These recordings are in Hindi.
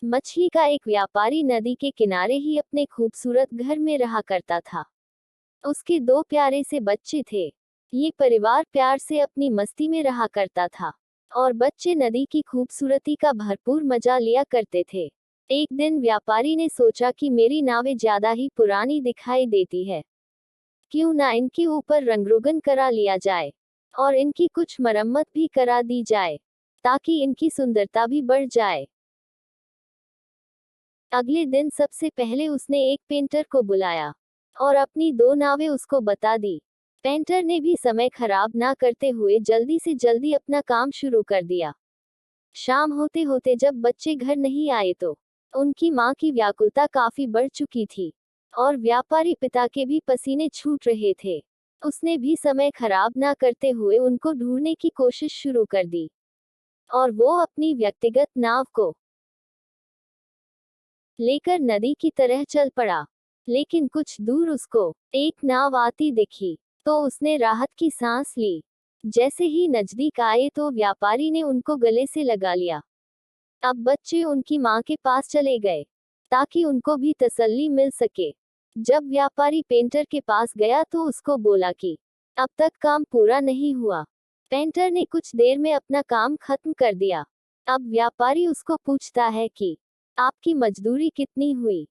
मछली का एक व्यापारी नदी के किनारे ही अपने खूबसूरत घर में रहा करता था। उसके दो प्यारे से बच्चे थे। ये परिवार प्यार से अपनी मस्ती में रहा करता था और बच्चे नदी की खूबसूरती का भरपूर मजा लिया करते थे। एक दिन व्यापारी ने सोचा कि मेरी नावें ज्यादा ही पुरानी दिखाई देती है, क्यों ना इनके ऊपर रंगरोगन करा लिया जाए और इनकी कुछ मरम्मत भी करा दी जाए, ताकि इनकी सुंदरता भी बढ़ जाए। अगले दिन सबसे पहले उसने एक पेंटर को बुलाया और अपनी दो नावें उसको बता दी। पेंटर ने भी समय खराब ना करते हुए जल्दी से जल्दी अपना काम शुरू कर दिया। शाम होते होते जब बच्चे घर नहीं आए तो उनकी माँ की व्याकुलता काफी बढ़ चुकी थी और व्यापारी पिता के भी पसीने छूट रहे थे। उसने भी समय खराब ना करते हुए उनको ढूंढने की कोशिश शुरू कर दी और वो अपनी व्यक्तिगत नाव को लेकर नदी की तरह चल पड़ा। लेकिन कुछ दूर उसको एक नाव आती दिखी तो उसने राहत की सांस ली। जैसे ही नजदीक आए तो व्यापारी ने उनको गले से लगा लिया। अब बच्चे उनकी माँ के पास चले गए ताकि उनको भी तसल्ली मिल सके। जब व्यापारी पेंटर के पास गया तो उसको बोला कि अब तक काम पूरा नहीं हुआ। पेंटर ने कुछ देर में अपना काम खत्म कर दिया। अब व्यापारी उसको पूछता है कि आपकी मजदूरी कितनी हुई।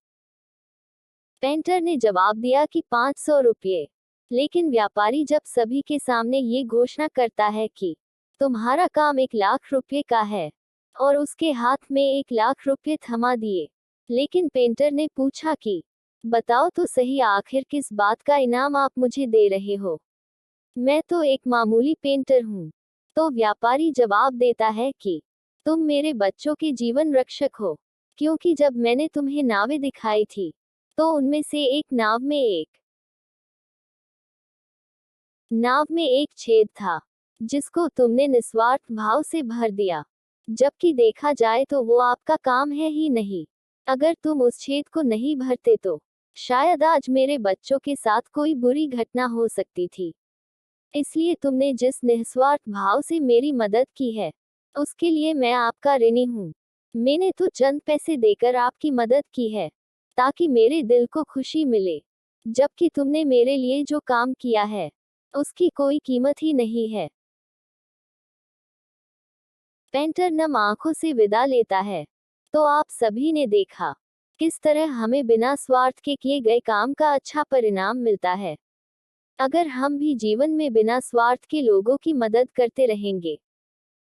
पेंटर ने जवाब दिया कि 500 रुपये। लेकिन व्यापारी जब सभी के सामने ये घोषणा करता है कि तुम्हारा काम 1 लाख रुपये का है और उसके हाथ में 1 लाख रुपये थमा दिए। लेकिन पेंटर ने पूछा कि बताओ तो सही, आखिर किस बात का इनाम आप मुझे दे रहे हो? मैं तो एक मामूली पेंटर हूँ। तो व्यापारी जवाब देता है कि तुम मेरे बच्चों के जीवन रक्षक हो, क्योंकि जब मैंने तुम्हें नावें दिखाई थी तो उनमें से नाव में एक छेद था जिसको तुमने निस्वार्थ भाव से भर दिया, जबकि देखा जाए तो वो आपका काम है ही नहीं। अगर तुम उस छेद को नहीं भरते तो शायद आज मेरे बच्चों के साथ कोई बुरी घटना हो सकती थी। इसलिए तुमने जिस निस्वार्थ भाव से मेरी मदद की है, उसके लिए मैं आपका ऋणी हूँ। मैंने तो चंद पैसे देकर आपकी मदद की है ताकि मेरे दिल को खुशी मिले, जबकि तुमने मेरे लिए जो काम किया है उसकी कोई कीमत ही नहीं है। पेंटर नम आंखों से विदा लेता है। तो आप सभी ने देखा किस तरह हमें बिना स्वार्थ के किए गए काम का अच्छा परिणाम मिलता है। अगर हम भी जीवन में बिना स्वार्थ के लोगों की मदद करते रहेंगे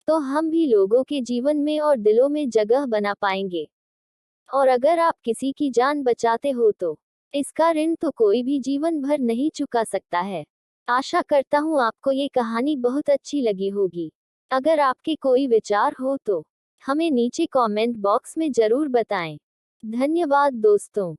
तो हम भी लोगों के जीवन में और दिलों में जगह बना पाएंगे। और अगर आप किसी की जान बचाते हो तो इसका ऋण तो कोई भी जीवन भर नहीं चुका सकता है। आशा करता हूँ आपको ये कहानी बहुत अच्छी लगी होगी। अगर आपके कोई विचार हो तो हमें नीचे कमेंट बॉक्स में जरूर बताएं। धन्यवाद दोस्तों।